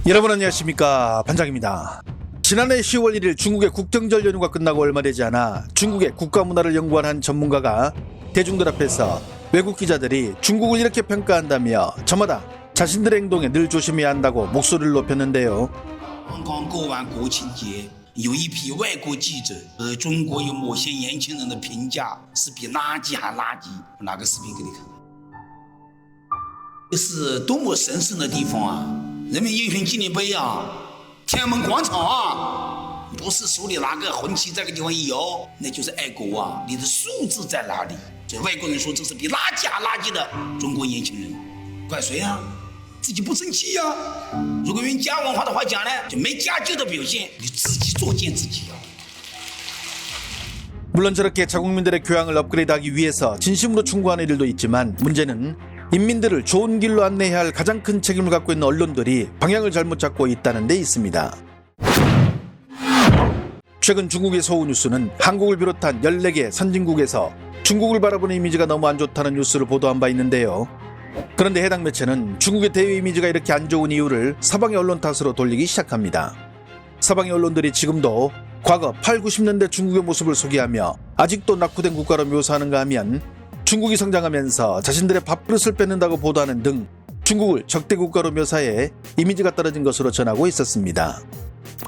여러분 안녕하십니까, 반장입니다. 지난해 10월 1일 중국의 국경절 연휴가 끝나고 얼마 되지 않아 중국의 국가문화를 연구한 한 전문가가 대중들 앞에서 외국 기자들이 중국을 이렇게 평가한다며 저마다 자신들의 행동에 늘 조심해야 한다고 목소리를 높였는데요. 刚刚过完国庆节，有一批外国记者中国有某些年轻人的评价是比垃圾还垃圾。我拿个视频给你看看，这是多么神圣的地方啊！人民英雄纪念碑啊，天安门广场啊，不是手里拿个红旗在这个地方一摇，那就是爱国啊！你的素质在哪里？这外国人说这是比垃圾还垃圾的中国年轻人，怪谁啊？ 自己不争气呀、如果用假文化的话讲呢，就没家教的表现，你自己作践自己啊。 물론 저렇게 자국민들의 교양을 업그레이드하기 위해서 진심으로 충고하는 일도 있지만 문제는 인민들을 좋은 길로 안내해야 할 가장 큰 책임을 갖고 있는 언론들이 방향을 잘못 잡고 있다는 데 있습니다. 최근 중국의 서울뉴스는 한국을 비롯한 14개 선진국에서 중국을 바라보는 이미지가 너무 안 좋다는 뉴스를 보도한 바 있는데요. 그런데 해당 매체는 중국의 대외 이미지가 이렇게 안 좋은 이유를 서방의 언론 탓으로 돌리기 시작합니다. 서방의 언론들이 지금도 과거 8, 90년대 중국의 모습을 소개하며 아직도 낙후된 국가로 묘사하는가 하면 중국이 성장하면서 자신들의 밥그릇을 뺏는다고 보도하는 등 중국을 적대 국가로 묘사해 이미지가 떨어진 것으로 전하고 있었습니다.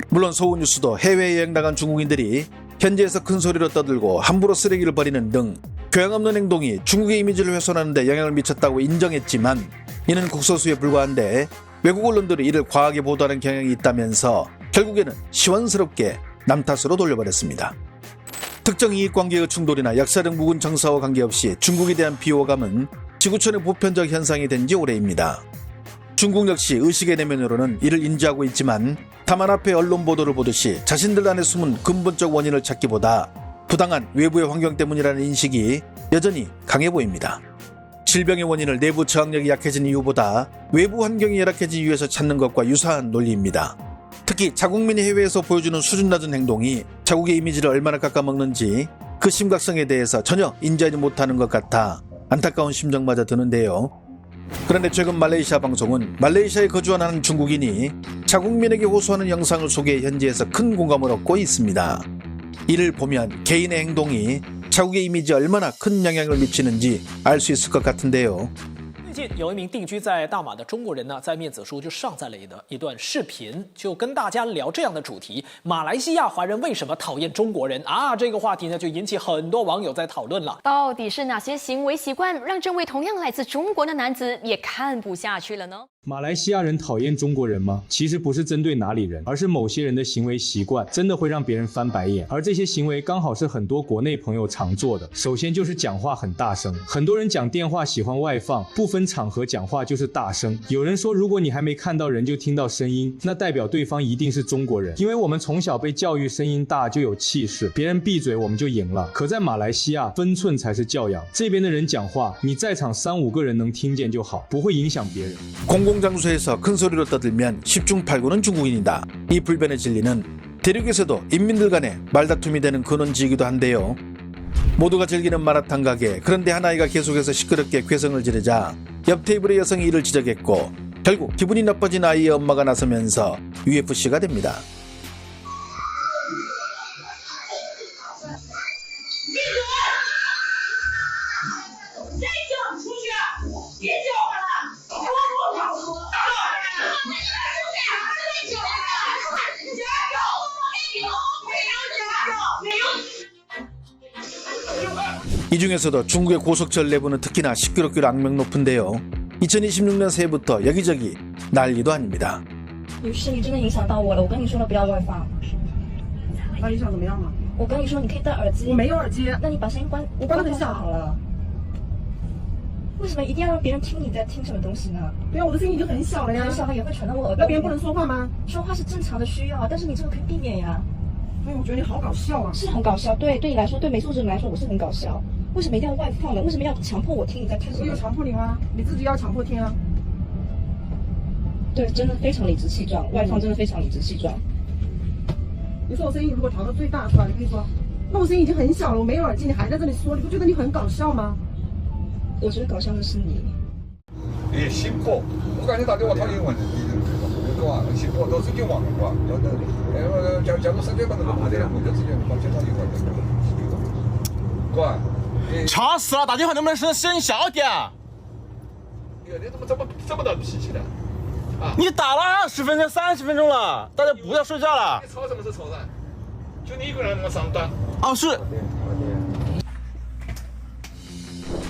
물론 서울뉴스도 해외여행 나간 중국인들이 현지에서 큰 소리로 떠들고 함부로 쓰레기를 버리는 등 교양 없는 행동이 중국의 이미지를 훼손하는 데 영향을 미쳤다고 인정했지만 이는 국소수에 불과한데 외국 언론들이 이를 과하게 보도하는 경향이 있다면서 결국에는 시원스럽게 남 탓으로 돌려버렸습니다. 특정 이익관계의 충돌이나 역사적 묵은 정서와 관계없이 중국에 대한 비호감은 지구촌의 보편적 현상이 된 지 오래입니다. 중국 역시 의식의 내면으로는 이를 인지하고 있지만 다만 앞에 언론 보도를 보듯이 자신들 안에 숨은 근본적 원인을 찾기보다 부당한 외부의 환경 때문이라는 인식이 여전히 강해 보입니다. 질병의 원인을 내부 저항력이 약해진 이유보다 외부 환경이 열악해진 이유에서 찾는 것과 유사한 논리입니다. 특히 자국민이 해외에서 보여주는 수준 낮은 행동이 자국의 이미지를 얼마나 깎아먹는지 그 심각성에 대해서 전혀 인지하지 못하는 것 같아 안타까운 심정마저 드는데요. 그런데 최근 말레이시아 방송은 말레이시아에 거주하는 한 중국인이 자국민에게 호소하는 영상을 소개해 현지에서 큰 공감을 얻고 있습니다. 이를 보면 개인의 행동이 자국의 이미지에 얼마나 큰 영향을 미치는지 알 수 있을 것 같은데요. 最近有一名定居在大马的中国人呢，在面子书就上载了一段视频，就跟大家聊这样的主题：马来西亚华人为什么讨厌中国人啊？这个话题呢，就引起很多网友在讨论了。到底是哪些行为习惯让这位同样来自中国的男子也看不下去了呢？ 马来西亚人讨厌中国人吗？其实不是针对哪里人，而是某些人的行为习惯真的会让别人翻白眼，而这些行为刚好是很多国内朋友常做的。首先就是讲话很大声，很多人讲电话喜欢外放，不分场合讲话就是大声。有人说，如果你还没看到人就听到声音，那代表对方一定是中国人，因为我们从小被教育声音大就有气势，别人闭嘴我们就赢了。可在马来西亚，分寸才是教养，这边的人讲话，你在场3、5个人能听见就好，不会影响别人。 공공장소에서 큰 소리로 떠들면 10중 8구는 중국인이다. 이 불변의 진리는 대륙에서도 인민들 간의 말다툼이 되는 근원지이기도 한데요. 모두가 즐기는 마라탕 가게, 그런데 한 아이가 계속해서 시끄럽게 괴성을 지르자 옆 테이블의 여성이 이를 지적했고 결국 기분이 나빠진 아이의 엄마가 나서면서 UFC가 됩니다. 이 중에서도 중국의 고속철 내부는 특히나 시끄럽기로 악명 높은데요. 2026년 새해부터 여기저기 난리도 아닙니다. 女士，你真的影响到我了。我跟你说了，不要外放。那影响怎么样嘛？我跟你说，你可以戴耳机。我没有耳机。那你把声音关，我关得很小好了。为什么一定要让别人听你在听什么东西呢？对啊，我的声音已经很小了呀。很小了也会传到我耳朵。那别人不能说话吗？说话是正常的需要，但是你这个可以避免呀。哎，我觉得你好搞笑啊。是很搞笑，对你来说，对没素质人来说，我是很搞笑。为什么一定要外放呢？为什么要强迫我听你在听什么？我有强迫你吗？你自己要强迫听啊。对，真的非常理直气壮，外放真的非常理直气壮。你说我声音如果调到最大出来，你可以说，那我声音已经很小了，我没有耳机，你还在这里说，你不觉得你很搞笑吗？我觉得搞笑的是你。你辛苦，我感觉打电话他英文。个结果都自己忘了个，假如身边把那个不得，我就直接把检查一块儿个，掐死了！打电话能不能声小点？你怎么闹脾气呢？啊！你打了20分钟、30分钟了，大家不要睡觉了。你吵什么是吵人？就你一个人那么上班。哦，是。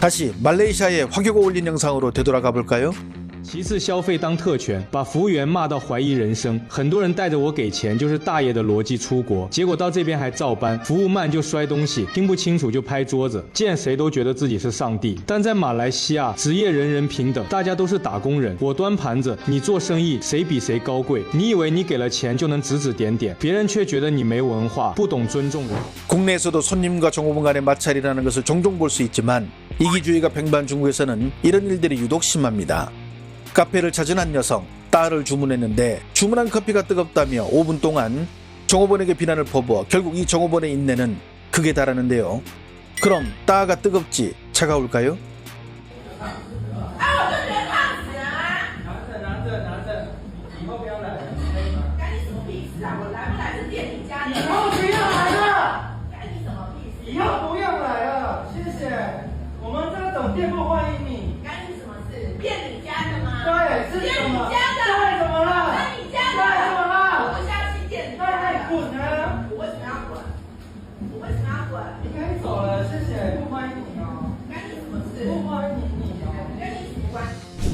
다시 말레이시아의 화교가 올린 영상으로 되돌아가 볼까요? 其次，消费当特权，把服务员骂到怀疑人生。很多人带着我给钱就是大爷的逻辑出国，结果到这边还照搬，服务慢就摔东西，听不清楚就拍桌子，见谁都觉得自己是上帝。但在马来西亚，职业人人平等，大家都是打工人，我端盘子，你做生意，谁比谁高贵？你以为你给了钱就能指指点点，别人却觉得你没文化，不懂尊重人。 국내에서도 손님과 종업원 간의 마찰이라는 것을 종종 볼 수 있지만 이기주의가 팽배한 중국에서는 이런 일들이 유독 심합니다. 카페를 찾은 한 여성, 따를 주문했는데 주문한 커피가 뜨겁다며 5분 동안 종업원에게 비난을 퍼부어 결국 이 종업원의 인내는 극에 달하는데요. 그럼 따가 뜨겁지 차가울까요?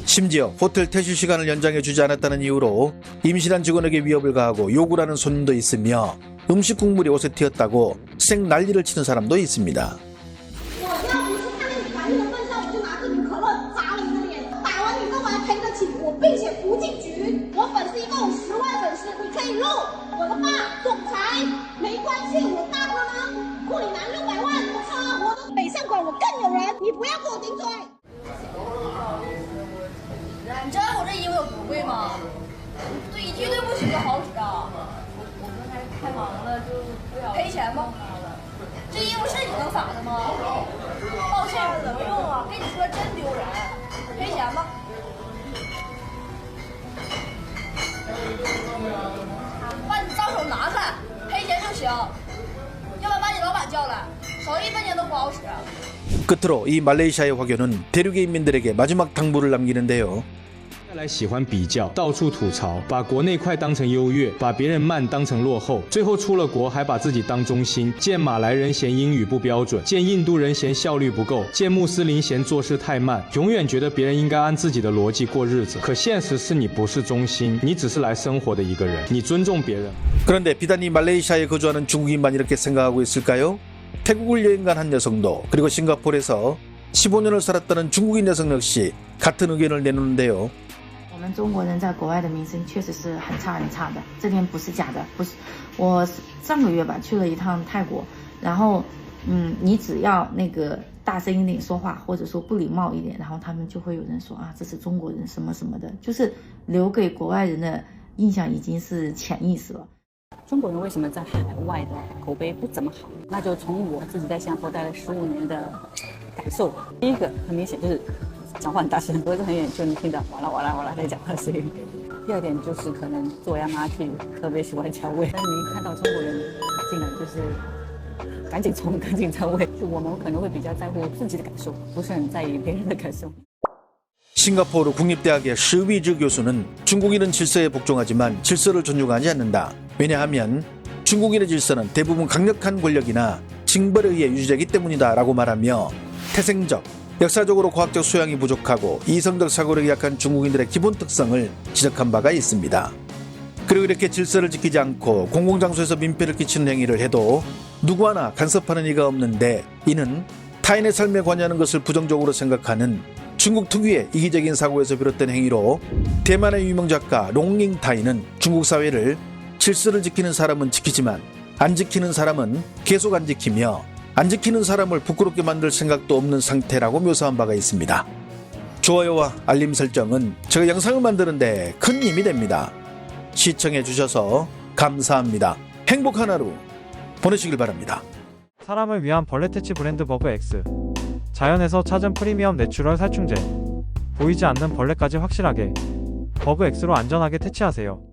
심지어 호텔 퇴실 시간을 연장해주지 않았다는 이유로 임신한 직원에게 위협을 가하고 욕을 하는 손님도 있으며 음식 국물이 옷에 튀었다고 생 난리를 치는 사람도 있습니다. 并且不进局，我粉丝一共有10万粉丝，你可以录我的话，总裁没关系，我大哥呢，库里南600万，我操，我的北上广我更有人，你不要给我顶嘴。你知道我这衣服有多贵吗？对，一句对不起都好使啊。我刚才太忙了，就不想赔钱吗？这衣服是你能撒的吗？抱歉，怎么用啊？跟你说真丢人，赔钱吧。 把你脏手拿开，赔钱就行。要不然把你老板叫来，少1分钱都不好使。 끝으로 이 말레이시아의 화교는 대륙의 인민들에게 마지막 당부를 남기는데요. 再来喜欢比较，到处吐槽，把国内快当成优越，把别人慢当成落后，最后出了国还把自己当中心。见马来人嫌英语不标准，见印度人嫌效率不够，见穆斯林嫌做事太慢，永远觉得别人应该按自己的逻辑过日子。可现实是你不是中心，你只是来生活的一个人，你尊重别人。 그런데 비단 이 말레이시아에 거주하는 중국인만 이렇게 생각하고 있을까요? 태국을 여행 간 한 여성도 그리고 싱가포르에서 15년을 살았다는 중국인 여성 역시 같은 의견을 내놓는데요. 我们中国人在国外的名声确实是很差很差的，这点不是假的。不是，我上个月吧去了一趟泰国，然后你只要那个大声一点说话，或者说不礼貌一点，然后他们就会有人说啊这是中国人什么什么的，就是留给国外人的印象已经是潜意识了。 中国人为什么在海外的口碑不怎么好？那就从我自己在新加坡待了15年的感受。第一个很明显就是讲话很大声，隔着很远就能听到哇啦哇啦哇啦在讲话的声音。第二点就是可能做妈妈去特别喜欢调味，但是你一看到中国人进来就是赶紧冲，赶紧调味。就我们可能会比较在乎自己的感受，不是很在意别人的感受。 싱가포르 국립대학의 시위즈 교수는 중국인은 질서에 복종하지만 질서를 존중하지 않는다. 왜냐하면 중국인의 질서는 대부분 강력한 권력이나 징벌에 의해 유지되기 때문이다 라고 말하며 태생적, 역사적으로 과학적 소양이 부족하고 이성적 사고력이 약한 중국인들의 기본 특성을 지적한 바가 있습니다. 그리고 이렇게 질서를 지키지 않고 공공장소에서 민폐를 끼치는 행위를 해도 누구 하나 간섭하는 이가 없는데 이는 타인의 삶에 관여하는 것을 부정적으로 생각하는 중국 특유의 이기적인 사고에서 비롯된 행위로 대만의 유명 작가 롱잉타이는 중국 사회를 질서를 지키는 사람은 지키지만 안 지키는 사람은 계속 안 지키며 안 지키는 사람을 부끄럽게 만들 생각도 없는 상태라고 묘사한 바가 있습니다. 좋아요와 알림 설정은 제가 영상을 만드는데 큰 힘이 됩니다. 시청해 주셔서 감사합니다. 행복한 하루 보내시길 바랍니다. 사람을 위한 벌레 퇴치 브랜드 버그 X. 자연에서 찾은 프리미엄 내추럴 살충제. 보이지 않는 벌레까지 확실하게. 버그 X로 안전하게 퇴치하세요.